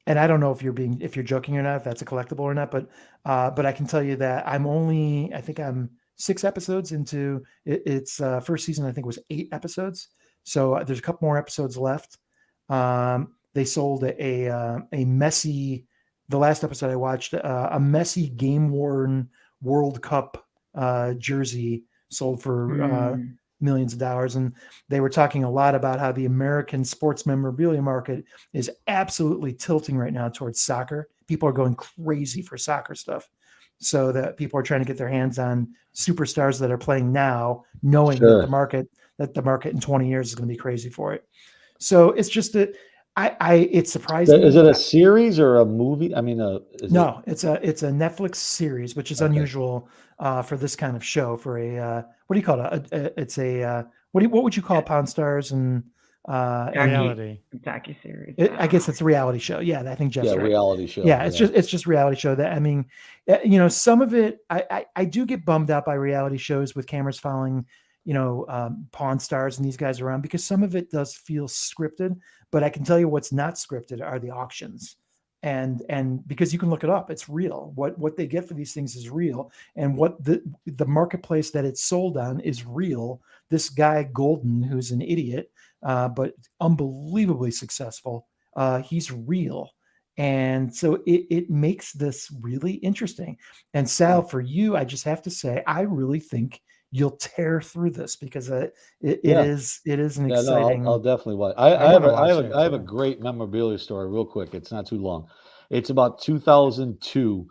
I don't know if you're joking or not, if that's a collectible or not, but I can tell you that I think I'm 6 episodes into its first season. I think it was 8 episodes. So there's a couple more episodes left. They sold a messy, the last episode I watched, a messy game worn World Cup jersey sold for millions of dollars. And they were talking a lot about how the American sports memorabilia market is absolutely tilting right now towards soccer. People are going crazy for soccer stuff. So that people are trying to get their hands on superstars that are playing now, knowing that the market in 20 years is going to be crazy for it. So it's just that it surprised me. Is it a series or a movie? I mean, it's a Netflix series, which is unusual for this kind of show. For a what do you call it? What would you call Pawn Stars and reality docuseries? I guess it's a reality show. Yeah, I think Jeff's right. Reality show. Yeah, it's just reality show. That, I mean, some of it I do get bummed out by reality shows with cameras following Pawn Stars and these guys around, because some of it does feel scripted. But I can tell you what's not scripted are the auctions. And because you can look it up, it's real. What they get for these things is real, and what the marketplace that it's sold on is real. This guy Golden, who's an idiot, but unbelievably successful, he's real, and so it makes this really interesting. And Sal, for you, I just have to say, I really think you'll tear through this, because it is an exciting. No, I'll definitely watch. I have a great memorabilia story real quick. It's not too long. It's about 2002.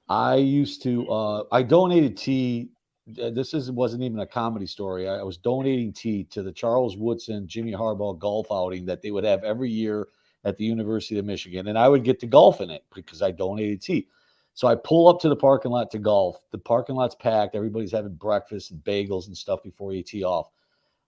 I used to I donated tea. Wasn't even a comedy story. I was donating tea to the Charles Woodson Jimmy Harbaugh golf outing that they would have every year at the University of Michigan, and I would get to golf in it because I donated tea. So I pull up to the parking lot to golf. The parking lot's packed. Everybody's having breakfast and bagels and stuff before you tee off.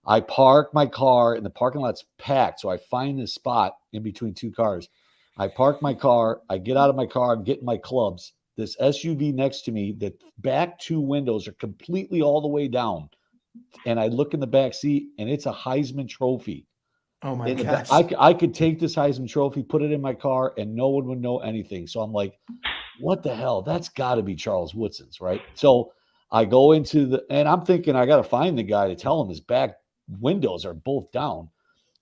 I park my car and the parking lot's packed. So I find this spot in between 2 cars. I park my car. I get out of my car. I'm getting my clubs. This SUV next to me, the back 2 windows are completely all the way down. And I look in the back seat, and it's a Heisman Trophy. Oh my gosh. I could take this Heisman Trophy, put it in my car, and no one would know anything. So I'm like, what the hell? That's got to be Charles Woodson's, right? So I go and I'm thinking I got to find the guy to tell him his back windows are both down.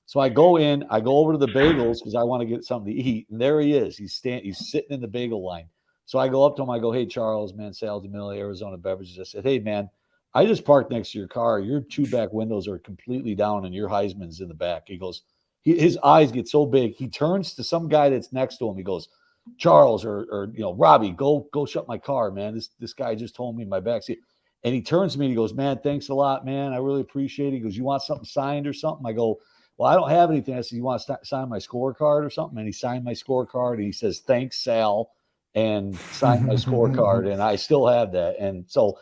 So I go over to the bagels because I want to get something to eat. And there he is. He's sitting in the bagel line. So I go up to him. I go, hey, Charles, man, Sal DeMille, Arizona Beverages. I said, hey, man, I just parked next to your car. Your 2 back windows are completely down and your Heisman's in the back. He goes, his eyes get so big. He turns to some guy that's next to him. He goes, Charles or Robbie, go shut my car, man. This guy just told me in my backseat. And he turns to me and he goes, man, thanks a lot, man. I really appreciate it. He goes, you want something signed or something? I go, well, I don't have anything. I said, you want to sign my scorecard or something? And he signed my scorecard and he says, thanks, Sal, and signed my scorecard. And I still have that. And so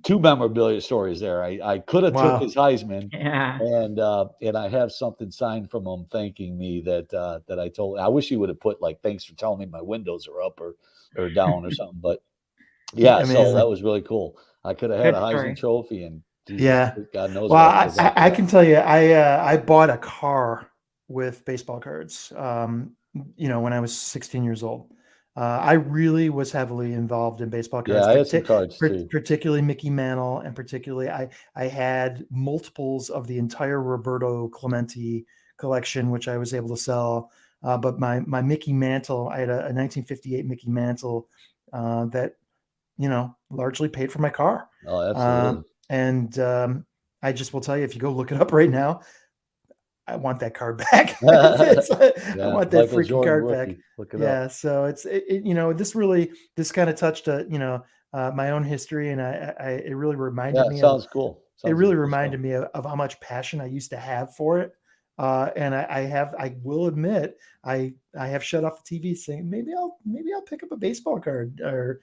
2 memorabilia stories there. I could have took his Heisman, and I have something signed from him thanking me that I told. I wish he would have put like, thanks for telling me my windows are up or down or something. But yeah, amazing. So that was really cool. I could have had a Heisman Trophy, and God knows. Well, I can tell you, I bought a car with baseball cards. When I was 16 years old. I really was heavily involved in baseball cards. Yeah, I had some cards too. Particularly Mickey Mantle, and particularly I had multiples of the entire Roberto Clemente collection, which I was able to sell. But my Mickey Mantle, I had a 1958 Mickey Mantle that largely paid for my car. Oh, absolutely. And I just will tell you, if you go look it up right now, I want that card back. I want that freaking card back. Look it up. So this kind of touched my own history, and it really reminded Yeah, me sounds cool. it Sounds really like a cool reminded show. me of how much passion I used to have for it. And I will admit, I have shut off the TV saying maybe I'll pick up a baseball card or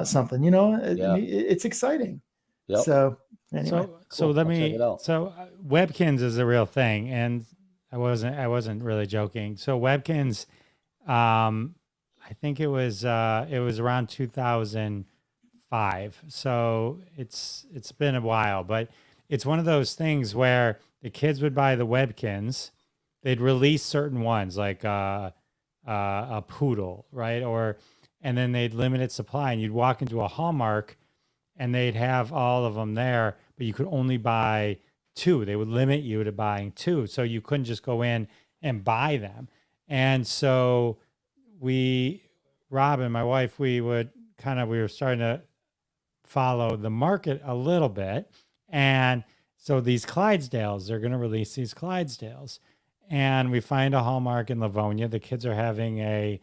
something. Yeah. It's exciting. Yep. So anyway, So Cool. let I'll check me. it out. So Webkins is a real thing, and I wasn't really joking. So Webkins, I think it was around 2005. So it's been a while, but it's one of those things where the kids would buy the Webkins. They'd release certain ones like a poodle, right? And then they'd limited supply, and you'd walk into a Hallmark, and they'd have all of them there, but you could only buy 2. They would limit you to buying 2, so you couldn't just go in and buy them. And so Robin, my wife, we were starting to follow the market a little bit. And so these Clydesdales, they're going to release these Clydesdales. And we find a Hallmark in Livonia. The kids are having a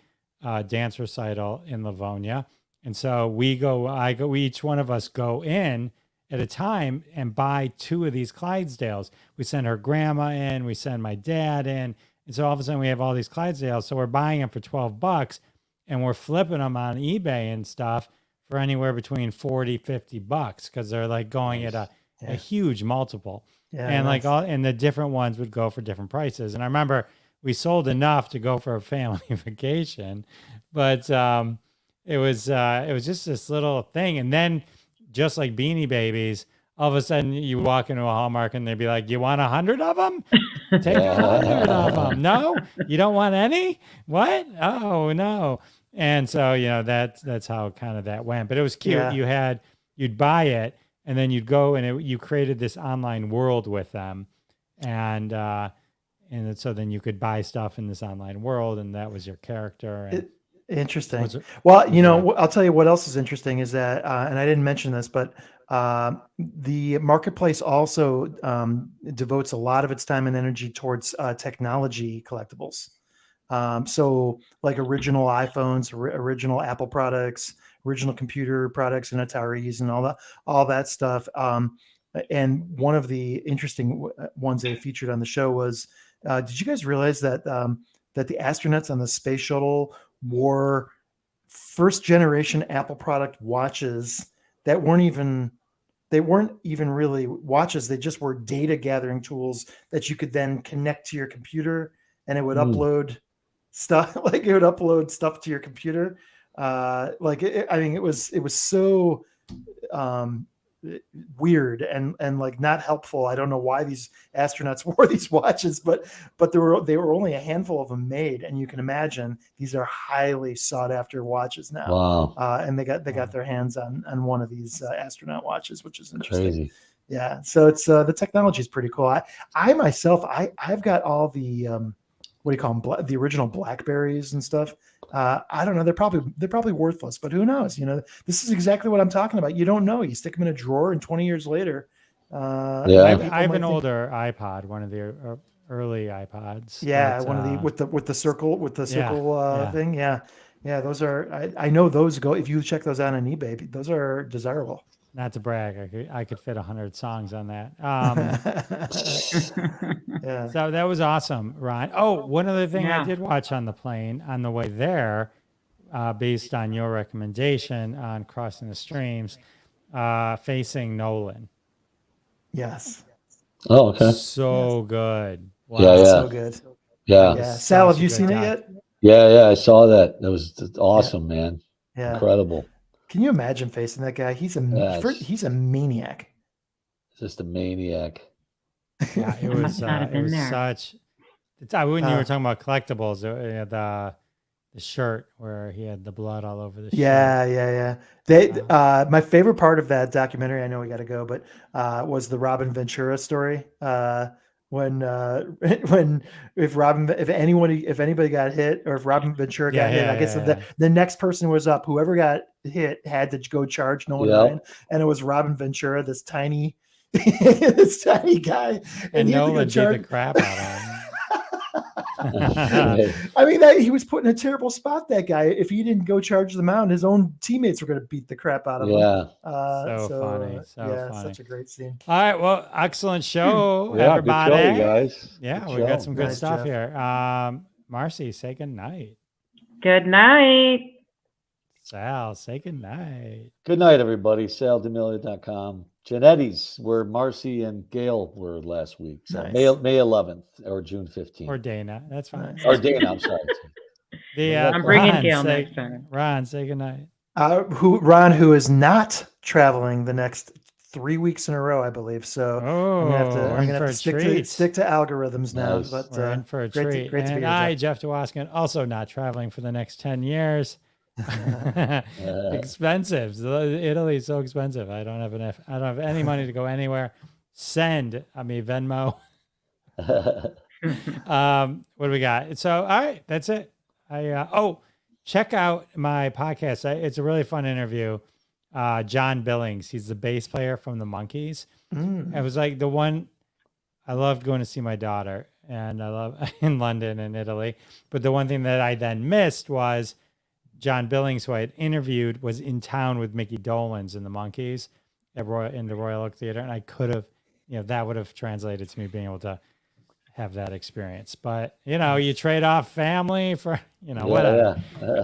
dance recital in Livonia. And so each one of us go in at a time and buy 2 of these Clydesdales. We send her grandma in, we send my dad in. And so all of a sudden we have all these Clydesdales. So we're buying them for $12 and we're flipping them on eBay and stuff for anywhere between $40, $50 because they're like going at a huge multiple. yeah, And nice. and the different ones would go for different prices. And I remember we sold enough to go for a family vacation, but it was just this little thing. And then just like Beanie Babies, all of a sudden you walk into a Hallmark and they'd be like, "You want 100 of them? Take 100 of them. No, you don't want any? What? Oh no." And so, that's how kind of that went, but it was cute. Yeah. You'd buy it and then you'd go and you created this online world with them. And so then you could buy stuff in this online world and that was your character. And interesting. Well, I'll tell you what else is interesting is that, and I didn't mention this, but the marketplace also devotes a lot of its time and energy towards technology collectibles. So like original iPhones, original Apple products, original computer products and Ataris and all that stuff. And one of the interesting ones they featured on the show was, did you guys realize that that the astronauts on the space shuttle wore first generation Apple product watches that weren't even really watches. They just were data gathering tools that you could then connect to your computer and it would upload stuff to your computer. It was so weird and like not helpful. I don't know why these astronauts wore these watches, but they were only a handful of them made, and you can imagine these are highly sought after watches now. Wow. And they got their hands on one of these astronaut watches, which is interesting. Crazy. Yeah. So it's the technology is pretty cool. I myself, I've got all the what do you call them? The original Blackberries and stuff. I don't know. They're probably worthless, but who knows? This is exactly what I'm talking about. You don't know. You stick them in a drawer, and 20 years later, I have an older iPod, one of the early iPods. Yeah, one of the with the circle thing. Yeah. Those are. I know those go. If you check those out on eBay, those are desirable. Not to brag, I could fit 100 songs on that. Yeah. So that was awesome, Ron. Oh, one other thing I did watch on the plane on the way there, based on your recommendation on Crossing the Streams, Facing Nolan. Yes. Oh, okay. So good. Wow. Yeah. So good. Yeah. Sal, have you seen it yet? Yeah. I saw that. That was awesome, man. Yeah. Incredible. Can you imagine facing that guy? He's a maniac. Just a maniac. Yeah, it was such. When you were talking about collectibles, the shirt where he had the blood all over the shirt. Yeah. My favorite part of that documentary, I know we got to go, but was the Robin Ventura story. If anybody got hit, or if Robin Ventura got hit, I guess the next person was up. Whoever got hit had to go charge Nolan Ryan, and it was Robin Ventura, this tiny guy, and Nolan beat the crap out of him. I mean, he was put in a terrible spot, that guy. If he didn't go charge the mound, his own teammates were going to beat the crap out of him. So funny. So funny. Such a great scene. All right. Well, excellent show, Yeah, everybody. good show, you guys. Yeah, Good we got show. some good Nice, stuff Jeff. here. Marcy, say good night. Good night. Sal, say good night. Good night, everybody. SalDeMillia.com. Janetti's, where Marcy and Gail were last week. So Nice. May 11th or June 15th. Or Dana. That's fine. Or Dana, I'm sorry. I'm bringing Ron, Gail say- next time. Ron, say good night. Ron, who is not traveling the next 3 weeks in a row, I believe. So Oh, I'm gonna have to treat. stick to algorithms now. Nice. But We're in for a great treat. to be And here, I, Jeff DeWaskin, also not traveling for the next 10 years. Expensive. Italy's so expensive. I don't have any money to go anywhere. Send me Venmo. What do we got? So, all right, that's it. Check out my podcast. It's a really fun interview. John Billings, he's the bass player from the Monkees. It was like the one I loved going to see my daughter, and I love in London and Italy. But the one thing that I then missed was John Billings, who I had interviewed, was in town with Mickey Dolenz and the Monkees in the Royal Oak Theater, and I could have, that would have translated to me being able to have that experience. But you trade off family for whatever.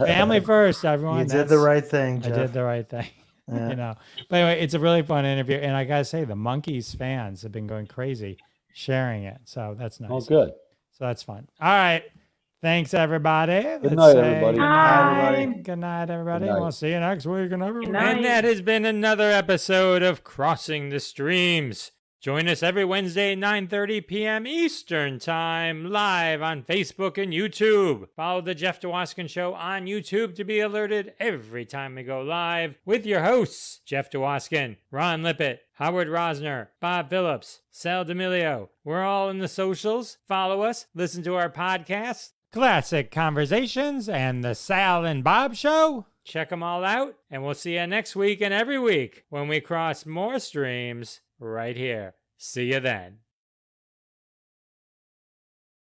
Family first, everyone. You did the right thing, Jeff. I did the right thing. Yeah. But anyway, it's a really fun interview, and I gotta say, the Monkees fans have been going crazy sharing it, so that's nice. Oh, good. So that's fun. All right, thanks everybody. Good night, everybody. Good Bye. night. Good night, everybody. Good night. We'll see you next week. Good And night. that has been another episode of Crossing the Streams. Join us every Wednesday at 9:30 p.m. Eastern Time, live on Facebook and YouTube. Follow The Jeff DeWaskin Show on YouTube to be alerted every time we go live with your hosts, Jeff DeWaskin, Ron Lippett, Howard Rosner, Bob Phillips, Sal D'Amelio. We're all in the socials. Follow us, listen to our podcasts, Classic Conversations, and The Sal and Bob Show. Check them all out, and we'll see you next week and every week when we cross more streams right here. See you then.